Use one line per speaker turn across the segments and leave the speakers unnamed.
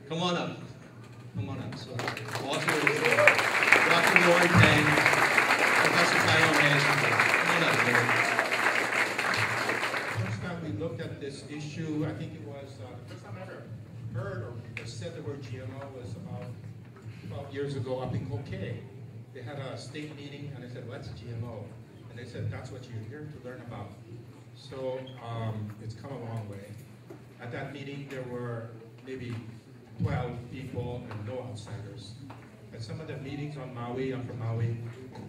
Come on up. Come on up. So, Dr.Lorrin Pang, Professor Tyler Hayes. Come on up, Lord.
First time we looked at this issue, I think it was the first time I ever heard or said the word GMO was about 12 years ago up in Kauai. They had a state meeting and I said, what's GMO? And they said, that's what you're here to learn about. So it's come a long way. At that meeting, there were maybe 12 people and no outsiders. At some of the meetings on Maui, I'm from Maui,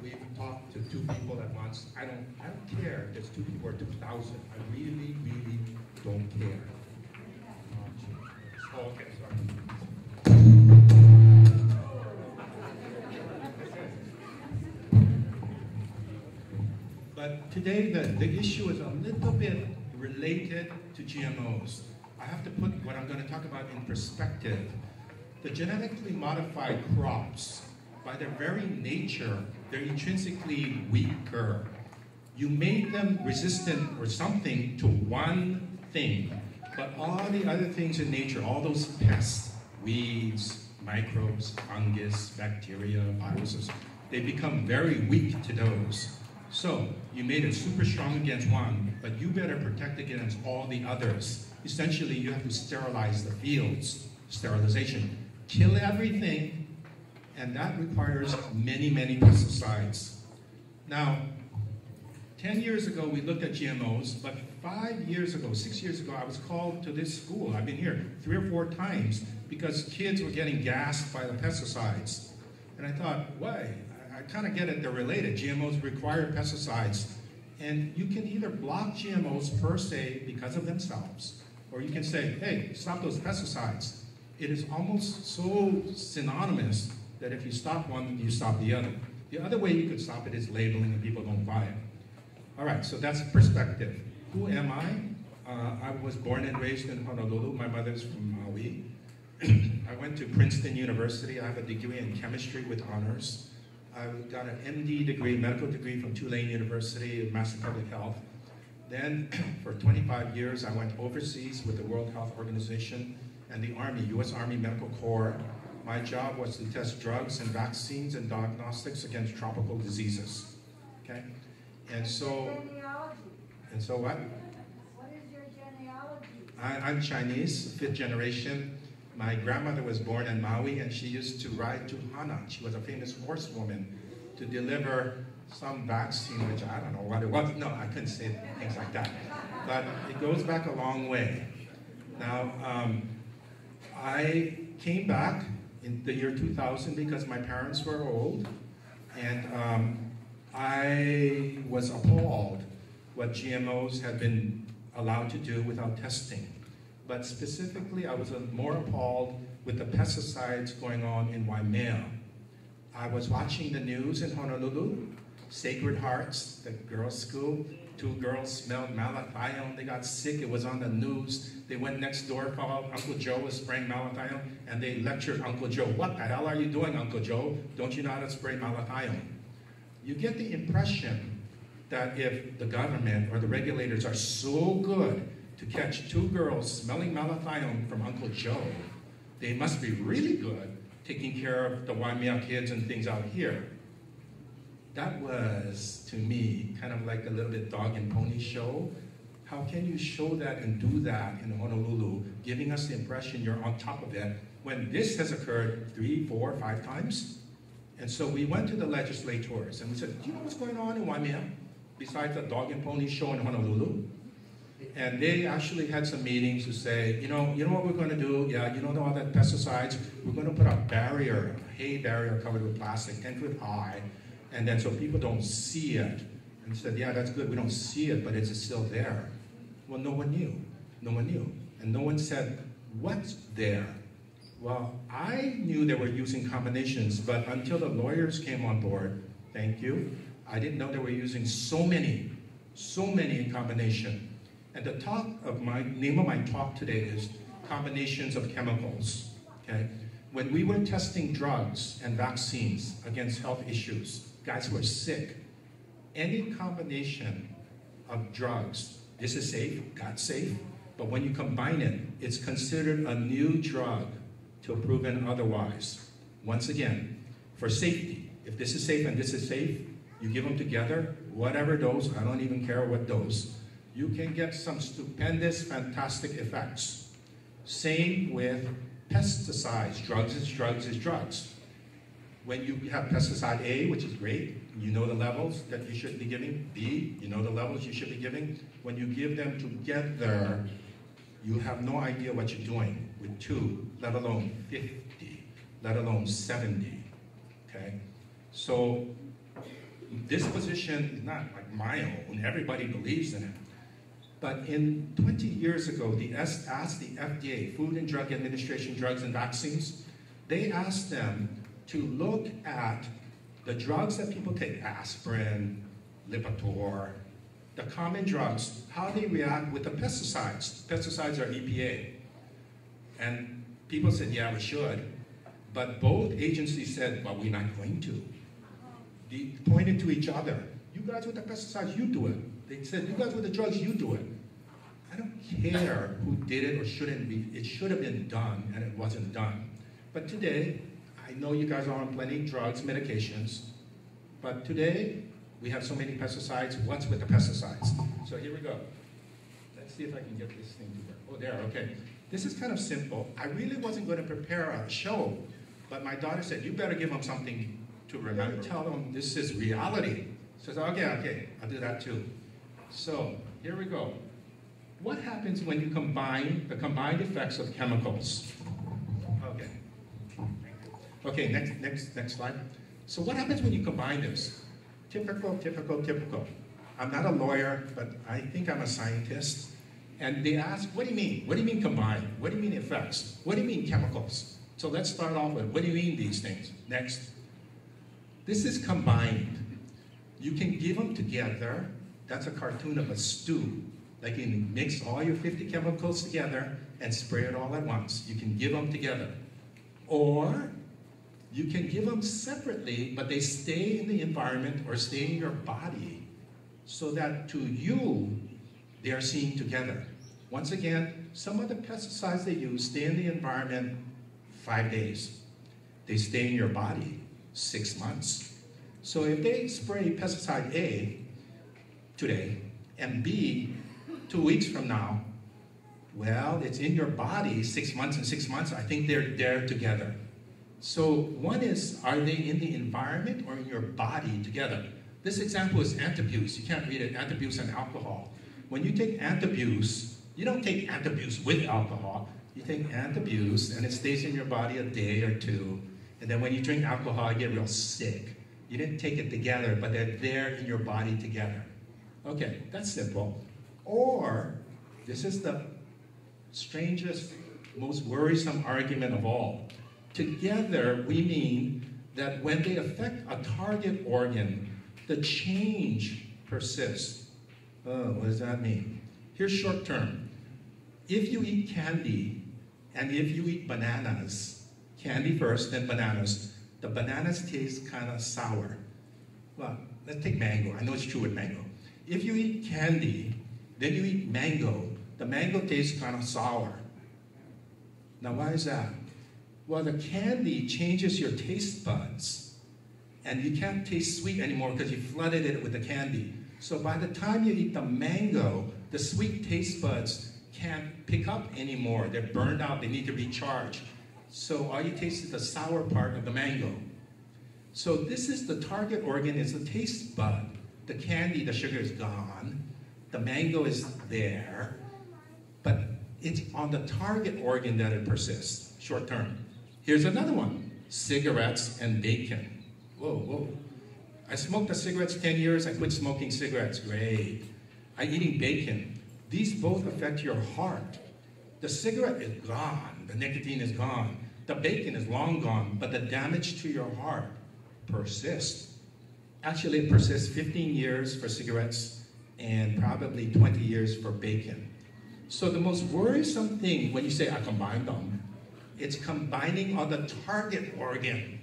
we've talked to 2 people at once. I don't care if there's 2 people or 2,000. I really, really don't care. Okay, sorry. But today, the issue is a little bit related to GMOs. I have to put what I'm going to talk about in perspective. The genetically modified crops, by their very nature, they're intrinsically weaker. You made them resistant or something to one thing, but all the other things in nature, all those pests, weeds, microbes, fungus, bacteria, viruses, they become very weak to those. So you made it super strong against one, but you better protect against all the others. Essentially, you have to sterilize the fields, sterilization. Kill everything, and that requires many, many pesticides. Now, 10 years ago, we looked at GMOs, but 5 years ago, 6 years ago, I was called to this school. I've been here 3 or 4 times because kids were getting gassed by the pesticides. And I thought, why? I kind of get it, they're related. GMOs require pesticides. And you can either block GMOs per se because of themselves, or you can say, hey, stop those pesticides. It is almost so synonymous that if you stop one, you stop the other. The other way you could stop it is labeling and people don't buy it. All right, so that's perspective. Who am I? I was born and raised in Honolulu. My mother's from Maui. I went to Princeton University. I have a degree in chemistry with honors. I got an MD degree, medical degree from Tulane University, Master Public Health. Then, for 25 years, I went overseas with the World Health Organization and the Army, U.S. Army Medical Corps. My job was to test drugs and vaccines and diagnostics against tropical diseases. Okay? And so what?
What is your genealogy?
I'm Chinese, 5th generation. My grandmother was born in Maui, and she used to ride to Hana. She was a famous horsewoman to deliver some vaccine, which I don't know what it was. No, I couldn't say things like that. But it goes back a long way. Now, I came back in the year 2000 because my parents were old, and I was appalled what GMOs had been allowed to do without testing. But specifically, I was more appalled with the pesticides going on in Waimea. I was watching the news in Honolulu, Sacred Hearts, the girls' school. 2 girls smelled malathion, they got sick, it was on the news. They went next door, found out Uncle Joe was spraying malathion, and they lectured Uncle Joe. What the hell are you doing, Uncle Joe? Don't you know how to spray malathion? You get the impression that if the government or the regulators are so good to catch 2 girls smelling malathion from Uncle Joe, they must be really good taking care of the Waimea kids and things out here. That was, to me, kind of like a little bit dog and pony show. How can you show that and do that in Honolulu, giving us the impression you're on top of it, when this has occurred 3, 4, 5 times? And so we went to the legislators and we said, do you know what's going on in Waimea, besides the dog and pony show in Honolulu? And they actually had some meetings to say, you know what we're going to do? Yeah, you know all that pesticides? We're going to put a barrier, a hay barrier covered with plastic, 10 foot high, and then so people don't see it. And they said, yeah, that's good. We don't see it, but it's still there. Well, no one knew. No one knew. And no one said, what's there? Well, I knew they were using combinations, but until the lawyers came on board, thank you, I didn't know they were using so many in combination. And the name of my talk today is combinations of chemicals, okay? When we were testing drugs and vaccines against health issues, guys who are sick, any combination of drugs, this is safe, God's safe, but when you combine it, it's considered a new drug till proven otherwise. Once again, for safety, if this is safe and this is safe, you give them together, whatever dose, I don't even care what dose, you can get some stupendous, fantastic effects. Same with pesticides. Drugs is drugs is drugs. When you have pesticide A, which is great, you know the levels that you should be giving. B, you know the levels you should be giving. When you give them together, you have no idea what you're doing with 2, let alone 50, let alone 70, okay? So this position is not like my own. Everybody believes in it. But 20 years ago, they asked the FDA, Food and Drug Administration, Drugs and Vaccines, they asked them to look at the drugs that people take, aspirin, Lipitor, the common drugs, how they react with the pesticides. Pesticides are EPA. And people said, yeah, we should. But both agencies said, well, we're not going to. They pointed to each other. You guys with the pesticides, you do it. They said, you guys with the drugs, you do it. I don't care who did it or shouldn't be. It should have been done, and it wasn't done. But today, I know you guys are on plenty of drugs, medications, but today, we have so many pesticides. What's with the pesticides? So here we go. Let's see if I can get this thing to work. Oh, there, okay. This is kind of simple. I really wasn't going to prepare a show, but my daughter said, you better give them something to remember. Tell them this is reality. So I said, okay, I'll do that too. So here we go. What happens when you combine the combined effects of chemicals? Okay. Okay, next slide. So what happens when you combine this? Typical. I'm not a lawyer, but I think I'm a scientist. And they ask, what do you mean? What do you mean combine? What do you mean effects? What do you mean chemicals? So let's start off with, what do you mean these things? Next. This is combined. You can give them together. That's a cartoon of a stew. Like you can mix all your 50 chemicals together and spray it all at once. You can give them together. Or you can give them separately, but they stay in the environment or stay in your body so that to you, they are seen together. Once again, some of the pesticides they use stay in the environment 5 days. They stay in your body 6 months. So if they spray pesticide A today and B 2 weeks from now, well, it's in your body 6 months and 6 months. I think they're there together. So one is, are they in the environment or in your body together? This example is antabuse. You can't read it, antabuse and alcohol. When you take antabuse, you don't take antabuse with alcohol. You take antabuse and it stays in your body a day or two. And then when you drink alcohol, you get real sick. You didn't take it together, but they're there in your body together. Okay, that's simple. Or, this is the strangest, most worrisome argument of all. Together, we mean that when they affect a target organ, the change persists. Oh, what does that mean? Here's short term. If you eat candy, and if you eat bananas, candy first, then bananas, the bananas taste kind of sour. Well, let's take mango. I know it's true with mango. If you eat candy, then you eat mango, the mango tastes kind of sour. Now, why is that? Well, the candy changes your taste buds, and you can't taste sweet anymore because you flooded it with the candy. So by the time you eat the mango, the sweet taste buds can't pick up anymore. They're burned out, they need to recharge. So all you taste is the sour part of the mango. So this is the target organ, is the taste bud. The candy, the sugar is gone. The mango is there, but it's on the target organ that it persists, short term. Here's another one, cigarettes and bacon. Whoa. I smoked the cigarettes 10 years, I quit smoking cigarettes, great. I'm eating bacon. These both affect your heart. The cigarette is gone, the nicotine is gone. The bacon is long gone, but the damage to your heart persists. Actually, it persists 15 years for cigarettes and probably 20 years for bacon. So the most worrisome thing when you say, I combine them, it's combining on the target organ,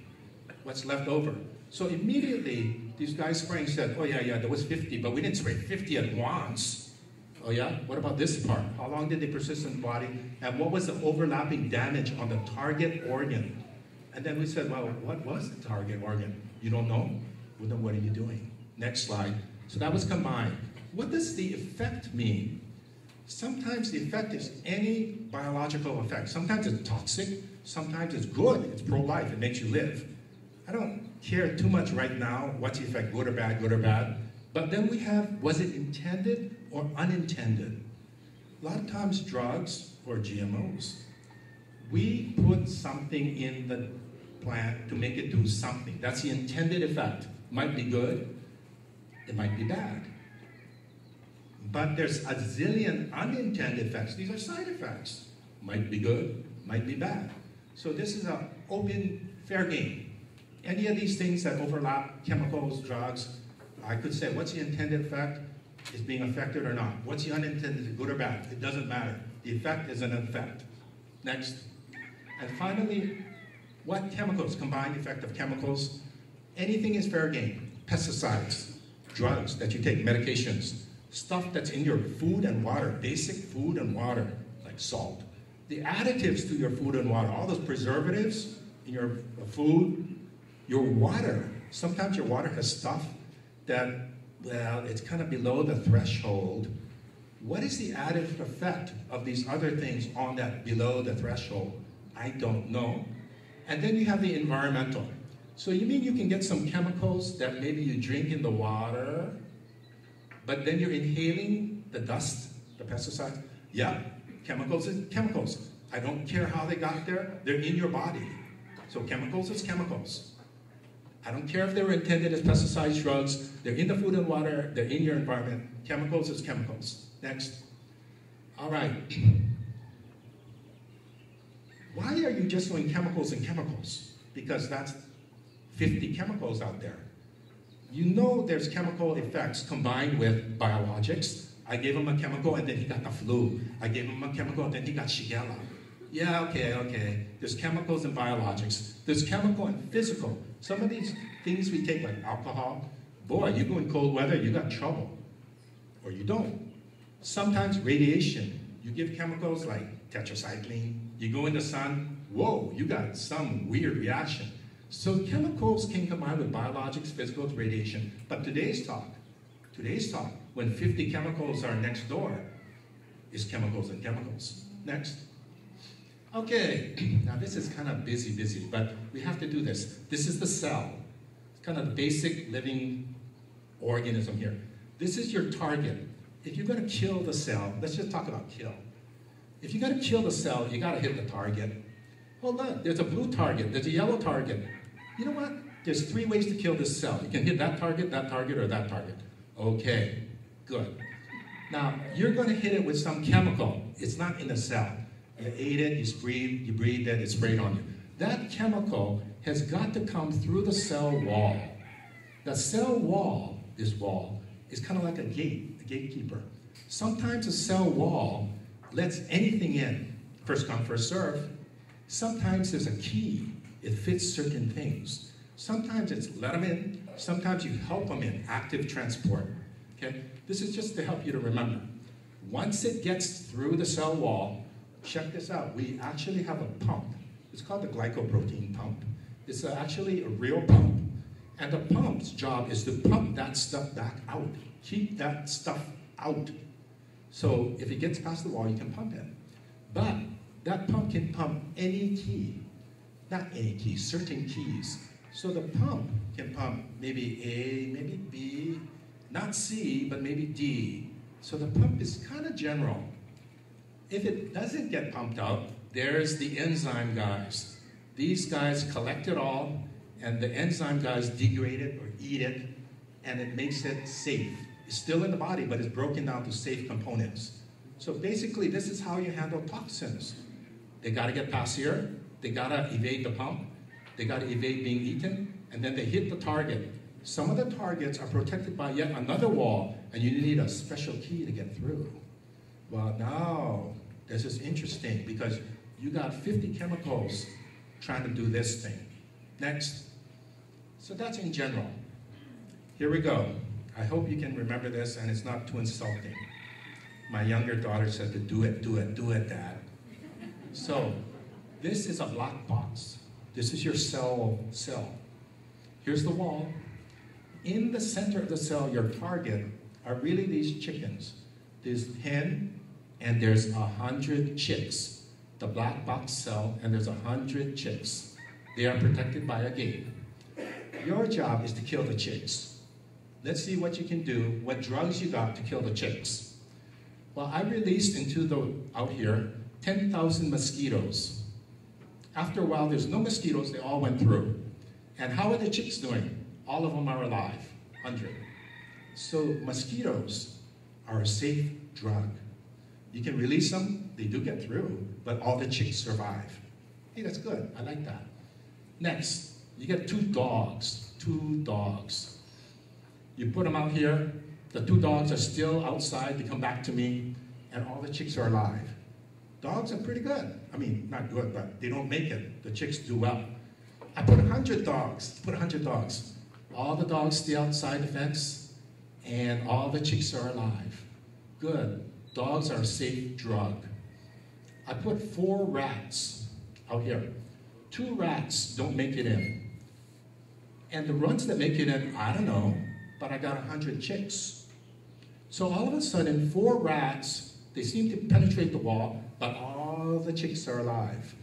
what's left over. So immediately, these guys spraying said, oh yeah, there was 50, but we didn't spray 50 at once. Oh yeah? What about this part? How long did they persist in the body? And what was the overlapping damage on the target organ? And then we said, well, what was the target organ? You don't know? Well, then what are you doing? Next slide. So that was combined. What does the effect mean? Sometimes the effect is any biological effect. Sometimes it's toxic. Sometimes it's good. It's pro-life. It makes you live. I don't care too much right now what's the effect, good or bad, good or bad. But then we have, was it intended or unintended? A lot of times drugs or GMOs, we put something in the plant to make it do something. That's the intended effect. Might be good, it might be bad. But there's a zillion unintended effects. These are side effects. Might be good, might be bad. So this is an open, fair game. Any of these things that overlap, chemicals, drugs, I could say, what's the intended effect? Is being affected or not? What's the unintended, good or bad? It doesn't matter. The effect is an effect. Next. And finally, what chemicals, combined effect of chemicals? Anything is fair game. Pesticides, drugs that you take, medications, stuff that's in your food and water, basic food and water, like salt. The additives to your food and water, all those preservatives in your food, your water. Sometimes your water has stuff that, well, it's kind of below the threshold. What is the additive effect of these other things on that below the threshold? I don't know. And then you have the environmental. So you mean you can get some chemicals that maybe you drink in the water, but then you're inhaling the dust, the pesticides? Yeah, chemicals is chemicals. I don't care how they got there, they're in your body. So chemicals is chemicals. I don't care if they were intended as pesticides, drugs, they're in the food and water, they're in your environment. Chemicals is chemicals. Next. All right. Why are you just doing chemicals and chemicals? Because that's 50 chemicals out there. You know there's chemical effects combined with biologics. I gave him a chemical and then he got the flu. I gave him a chemical and then he got Shigella. Yeah, okay. There's chemicals and biologics. There's chemical and physical. Some of these things we take, like alcohol, boy, you go in cold weather, you got trouble. Or you don't. Sometimes radiation. You give chemicals like tetracycline. You go in the sun, whoa, you got some weird reaction. So chemicals can combine with biologics, physicals, radiation. But today's talk, when 50 chemicals are next door, is chemicals and chemicals. Next. Okay, now this is kind of busy, but we have to do this. This is the cell. It's kind of the basic living organism here. This is your target. If you're going to kill the cell, let's just talk about kill. If you're going to kill the cell, you got to hit the target. Well, look, there's a blue target, there's a yellow target. You know what? There's 3 ways to kill this cell. You can hit that target, or that target. Okay, good. Now, you're going to hit it with some chemical. It's not in the cell. You ate it, you breathed it, it's sprayed on you. That chemical has got to come through the cell wall. The cell wall, this wall, is kind of like a gate, a gatekeeper. Sometimes a cell wall lets anything in, first come, first serve. Sometimes there's a key, it fits certain things. Sometimes it's let them in, sometimes you help them in, active transport. Okay? This is just to help you to remember. Once it gets through the cell wall, check this out, we actually have a pump. It's called the glycoprotein pump. It's actually a real pump. And the pump's job is to pump that stuff back out. Keep that stuff out. So if it gets past the wall, you can pump it. But that pump can pump any key. Not any key, certain keys. So the pump can pump maybe A, maybe B, not C, but maybe D. So the pump is kind of general. If it doesn't get pumped out, there's the enzyme guys. These guys collect it all, and the enzyme guys degrade it or eat it, and it makes it safe. It's still in the body, but it's broken down to safe components. So basically, this is how you handle toxins. They gotta get past here, they gotta evade the pump, they gotta evade being eaten, and then they hit the target. Some of the targets are protected by yet another wall, and you need a special key to get through. Well, now, this is interesting because you got 50 chemicals trying to do this thing. Next. So that's in general. Here we go. I hope you can remember this and it's not too insulting. My younger daughter said to do it, Dad. So, this is a black box. This is your cell. Here's the wall. In the center of the cell, your target are really these chickens. There's hen, and there's 100 chicks. The black box cell, and there's 100 chicks. They are protected by a gate. Your job is to kill the chicks. Let's see what you can do, what drugs you got to kill the chicks. Well, I released out here 10,000 mosquitoes. After a while, there's no mosquitoes, they all went through. And how are the chicks doing? All of them are alive, 100. So mosquitoes are a safe drug. You can release them, they do get through, but all the chicks survive. Hey, that's good, I like that. Next, you get 2 dogs. You put them out here, the 2 dogs are still outside, they come back to me, and all the chicks are alive. Dogs are pretty good. I mean, not good, but they don't make it. The chicks do well. I put 100 dogs, All the dogs stay outside the fence, and all the chicks are alive. Good. Dogs are a safe drug. I put 4 rats out here. 2 rats don't make it in. And the ones that make it in, I don't know, but I got 100 chicks. So all of a sudden, 4 rats, they seem to penetrate the wall, but all the chicks are alive.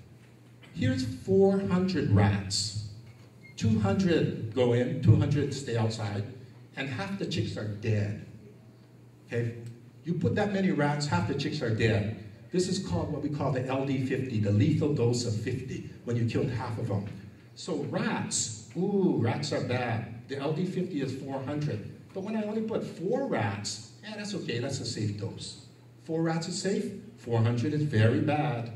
Here's 400 rats. 200 go in, 200 stay outside, and half the chicks are dead. Okay? You put that many rats, half the chicks are dead. This is called what we call the LD50, the lethal dose of 50, when you killed half of them. So rats, rats are bad. The LD50 is 400. But when I only put 4 rats, that's okay, that's a safe dose. 4 rats is safe, 400 is very bad.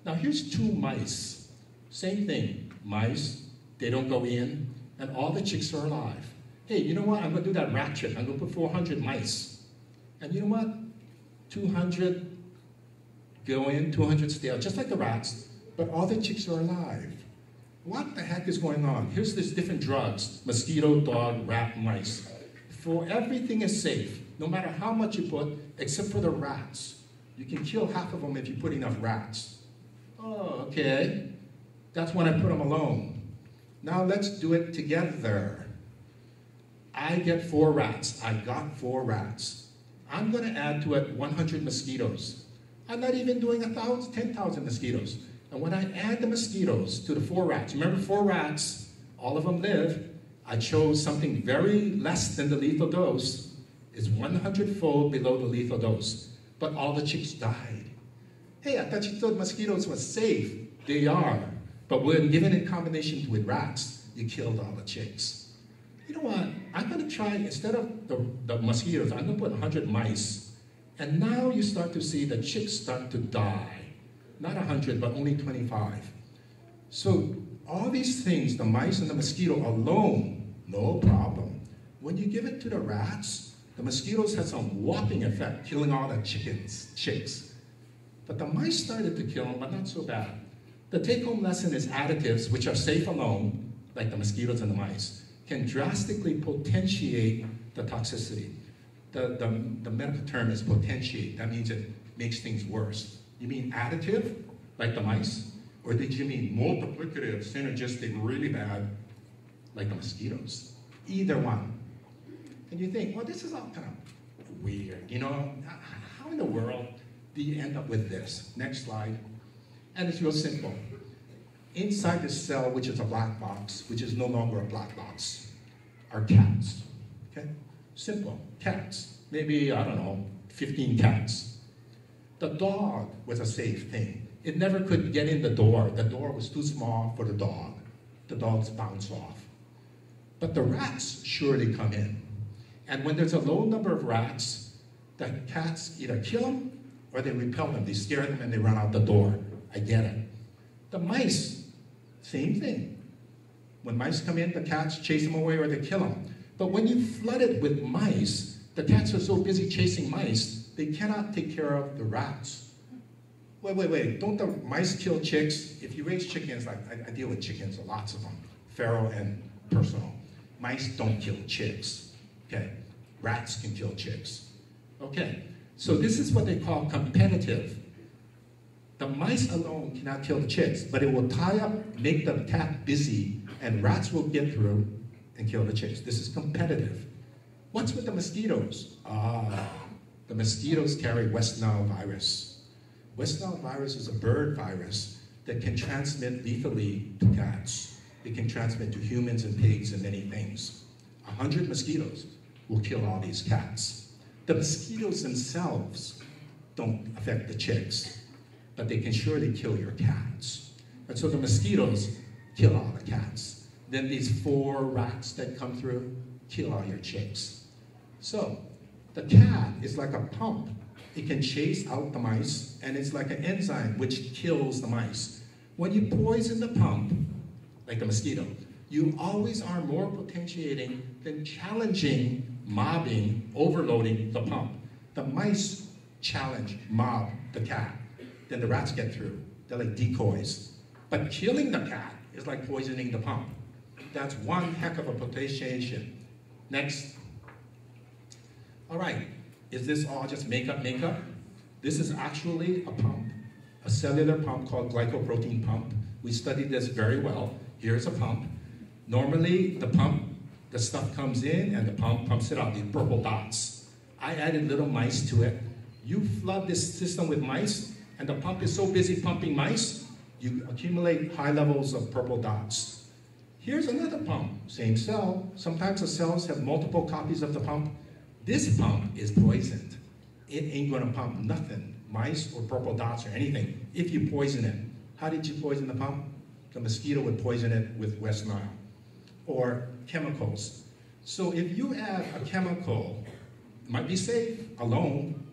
Now here's 2 mice. Same thing, mice, they don't go in, and all the chicks are alive. Hey, you know what, I'm gonna do that rat trick. I'm gonna put 400 mice. And you know what, 200 go in, 200 stay out, just like the rats, but all the chicks are alive. What the heck is going on? Here's these different drugs, mosquito, dog, rat, mice. For everything is safe, no matter how much you put, except for the rats. You can kill half of them if you put enough rats. Oh, okay. That's when I put them alone. Now let's do it together. I get 4 rats. I got 4 rats. I'm gonna add to it 100 mosquitoes. I'm not even doing 10,000 mosquitoes. And when I add the mosquitoes to the 4 rats, remember 4 rats, all of them live, I chose something very less than the lethal dose. It's 100-fold below the lethal dose. But all the chicks died. Hey, I thought you thought mosquitoes were safe. They are. But when given in combination with rats, you killed all the chicks. You know what? I'm going to try, instead of the mosquitoes, I'm going to put 100 mice. And now you start to see the chicks start to die. Not 100, but only 25. So all these things, the mice and the mosquito alone, no problem. When you give it to the rats, the mosquitoes had some whopping effect, killing all the chicks. But the mice started to kill them, but not so bad. The take-home lesson is additives, which are safe alone, like the mosquitoes and the mice, can drastically potentiate the toxicity. The medical term is potentiate. That means it makes things worse. You mean additive, like the mice? Or did you mean multiplicative, synergistic, really bad, like the mosquitoes? Either one. And you think, well, this is all kind of weird. You know, how in the world do you end up with this? Next slide. And it's real simple. Inside the cell, which is a black box, which is no longer a black box, are cats. Okay? Simple. Cats. Maybe, I don't know, 15 cats. The dog was a safe thing. It never could get in the door. The door was too small for the dog. The dogs bounce off. But the rats surely come in. And when there's a low number of rats, the cats either kill them or they repel them. They scare them and they run out the door. I get it. The mice, same thing. When mice come in, the cats chase them away or they kill them. But when you flood it with mice, the cats are so busy chasing mice, they cannot take care of the rats. Wait. Don't the mice kill chicks? If you raise chickens, like I deal with chickens, lots of them, feral and personal. Mice don't kill chicks. Okay, rats can kill chicks. Okay, So this is what they call competitive. The mice alone cannot kill the chicks, but it will tie up, make the cat busy, and rats will get through and kill the chicks. This is competitive. What's with the mosquitoes? The mosquitoes carry West Nile virus. West Nile virus is a bird virus that can transmit lethally to cats. It can transmit to humans and pigs and many things. 100 mosquitoes will kill all these cats. The mosquitoes themselves don't affect the chicks, but they can surely kill your cats. And so the mosquitoes kill all the cats. Then these 4 rats that come through kill all your chicks. So the cat is like a pump. It can chase out the mice, and it's like an enzyme which kills the mice. When you poison the pump, like the mosquito, you always are more potentiating than challenging, mobbing, overloading the pump. The mice challenge, mob the cat. Then the rats get through. They're like decoys. But killing the cat is like poisoning the pump. That's one heck of a potentiation. Next. All right, is this all just makeup? This is actually a pump, a cellular pump called glycoprotein pump. We studied this very well. Here's a pump. Normally, the stuff comes in and the pump pumps it out, these purple dots. I added little mice to it. You flood this system with mice, and the pump is so busy pumping mice, you accumulate high levels of purple dots. Here's another pump, same cell. Sometimes the cells have multiple copies of the pump. This pump is poisoned. It ain't gonna pump nothing, mice or purple dots or anything, if you poison it. How did you poison the pump? The mosquito would poison it with West Nile. Or chemicals. So if you add a chemical, it might be safe alone,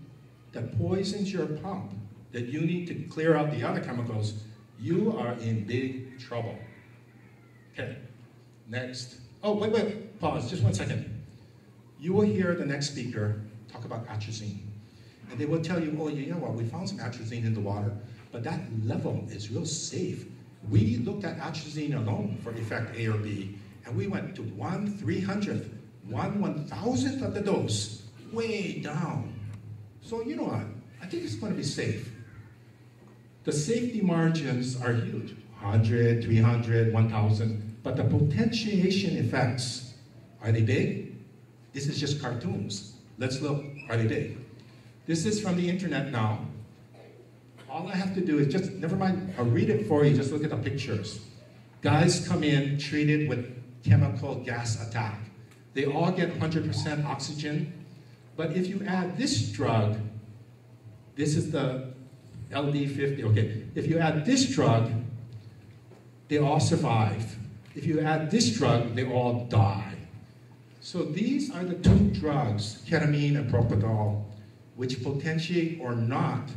that poisons your pump, that you need to clear out the other chemicals, you are in big trouble. Okay, next. Oh, wait, pause, just 1 second. You will hear the next speaker talk about atrazine. And they will tell you, oh, you know what, we found some atrazine in the water, but that level is real safe. We looked at atrazine alone for effect A or B, and we went to 1/300th, 1/1000th of the dose, way down. So you know what, I think it's going to be safe. The safety margins are huge, 100, 300, 1,000, but the potentiation effects, are they big? This is just cartoons. Let's look, are they big? This is from the internet now. All I have to do is just, never mind, I'll read it for you, just look at the pictures. Guys come in treated with chemical gas attack. They all get 100% oxygen, but if you add this drug, this is the LD50, okay. If you add this drug, they all survive. If you add this drug, they all die. So these are the 2 drugs, ketamine and propofol, which potentiate or not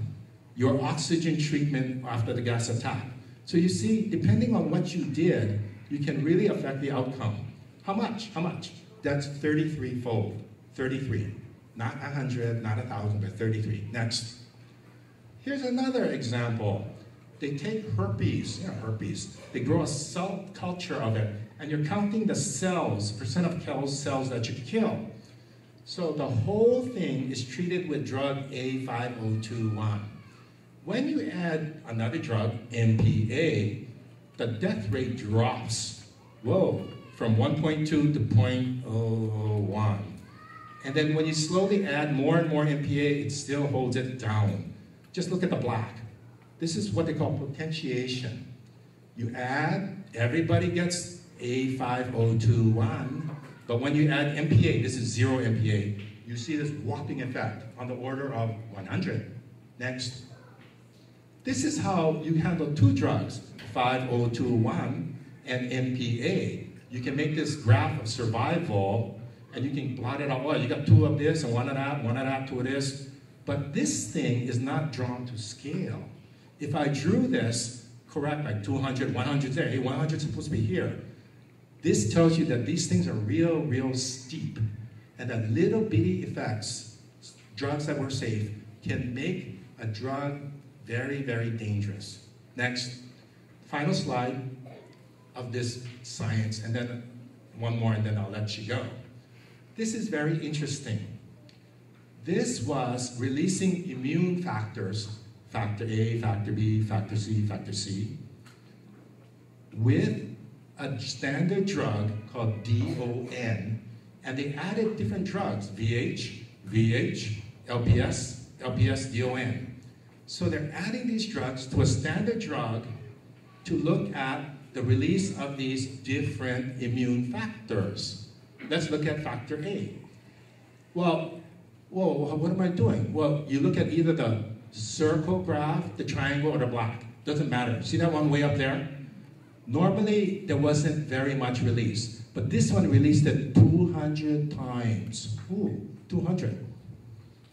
your oxygen treatment after the gas attack. So you see, depending on what you did, you can really affect the outcome. How much? How much? That's 33-fold. 33. Not 100, not 1,000, but 33. Next. Here's another example. They take herpes, they grow a cell culture of it, and you're counting the cells, percent of cells that you kill. So the whole thing is treated with drug A5021. When you add another drug, MPA, the death rate drops, from 1.2 to 0.01. And then when you slowly add more and more MPA, it still holds it down. Just look at the black. This is what they call potentiation. You add, everybody gets A5021, but when you add MPA, this is 0 MPA, you see this whopping effect on the order of 100. Next. This is how you handle 2 drugs, 5021 and MPA. You can make this graph of survival, and you can plot it out. Well, you got 2 of this and 1 of that, 2 of this. But this thing is not drawn to scale. If I drew this, correct, like 200, 100 there, hey, 100 is supposed to be here. This tells you that these things are real, real steep. And that little bitty effects, drugs that were safe, can make a drug very, very dangerous. Next, final slide of this science, and then one more, and then I'll let you go. This is very interesting. This was releasing immune factors, factor A, factor B, factor C, with a standard drug called DON, and they added different drugs, VH, LPS, DON. So they're adding these drugs to a standard drug to look at the release of these different immune factors. Let's look at factor A. Well, whoa, what am I doing? Well, you look at either the circle graph, the triangle, or the block. Doesn't matter. See that one way up there? Normally, there wasn't very much release, but this one released it 200 times. Ooh, 200.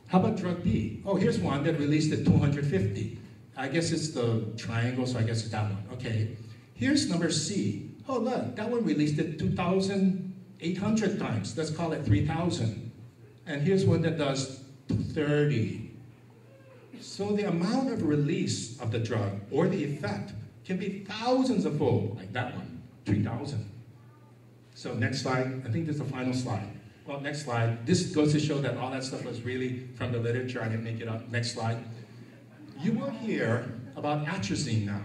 How about drug B? Oh, here's one that released it 250. I guess it's the triangle, so I guess it's that one. Okay. Here's number C. Oh, look, that one released it 2,800 times. Let's call it 3,000. And here's one that does 30. So the amount of release of the drug or the effect can be thousands of fold, like that one, 3,000. So next slide. I think this is the final slide. Well, next slide. This goes to show that all that stuff was really from the literature. I didn't make it up. Next slide. You will hear about atrazine now.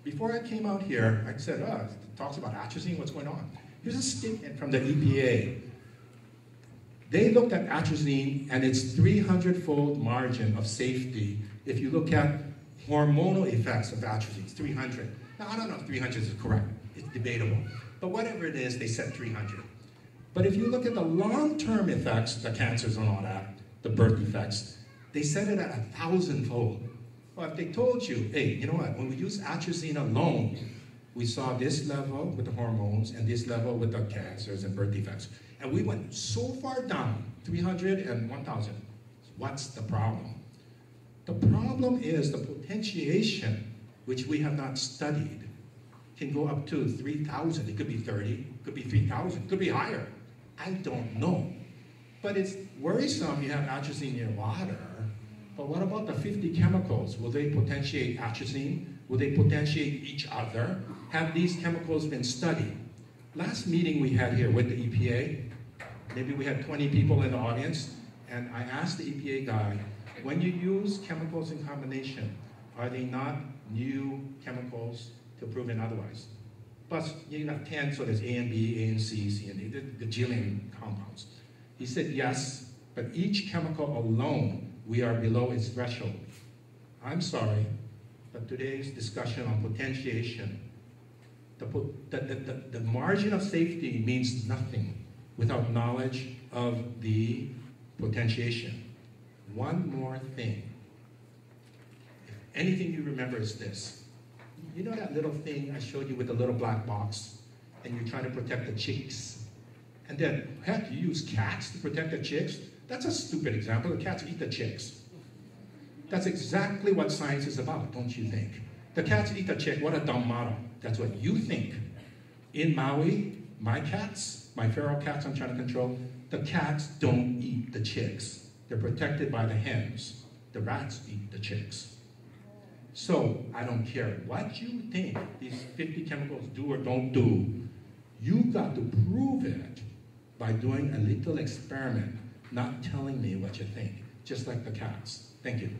Before I came out here, I said, it talks about atrazine, what's going on? Here's a statement from the EPA. They looked at atrazine and its 300-fold margin of safety. If you look at hormonal effects of atrazine, it's 300. Now, I don't know if 300 is correct. It's debatable. But whatever it is, they said 300. But if you look at the long-term effects, the cancers and all that, the birth effects, they set it at 1,000-fold. Well, if they told you, hey, you know what, when we use atrazine alone, we saw this level with the hormones and this level with the cancers and birth defects. And we went so far down, 300 and 1,000. What's the problem? The problem is the potentiation, which we have not studied, can go up to 3,000. It could be 30, it could be 3,000, it could be higher. I don't know. But it's worrisome you have atrazine in your water. But what about the 50 chemicals? Will they potentiate atrazine? Will they potentiate each other? Have these chemicals been studied? Last meeting we had here with the EPA, maybe we had 20 people in the audience, and I asked the EPA guy, when you use chemicals in combination, are they not new chemicals to prove it otherwise? Plus, you have 10, so there's A and B, A and C, C and D, the gajillion compounds. He said yes, but each chemical alone, we are below its threshold. I'm sorry, but today's discussion on potentiation, the margin of safety means nothing without knowledge of the potentiation. One more thing. If anything you remember is this. You know that little thing I showed you with the little black box, and you're trying to protect the chicks? And then, heck, you use cats to protect the chicks? That's a stupid example. The cats eat the chicks. That's exactly what science is about, don't you think? The cats eat the chick. What a dumb model. That's what you think. In Maui, my cats, my feral cats I'm trying to control, the cats don't eat the chicks. They're protected by the hens. The rats eat the chicks. So I don't care what you think these 50 chemicals do or don't do. You've got to prove it by doing a little experiment, not telling me what you think, just like the cats. Thank you.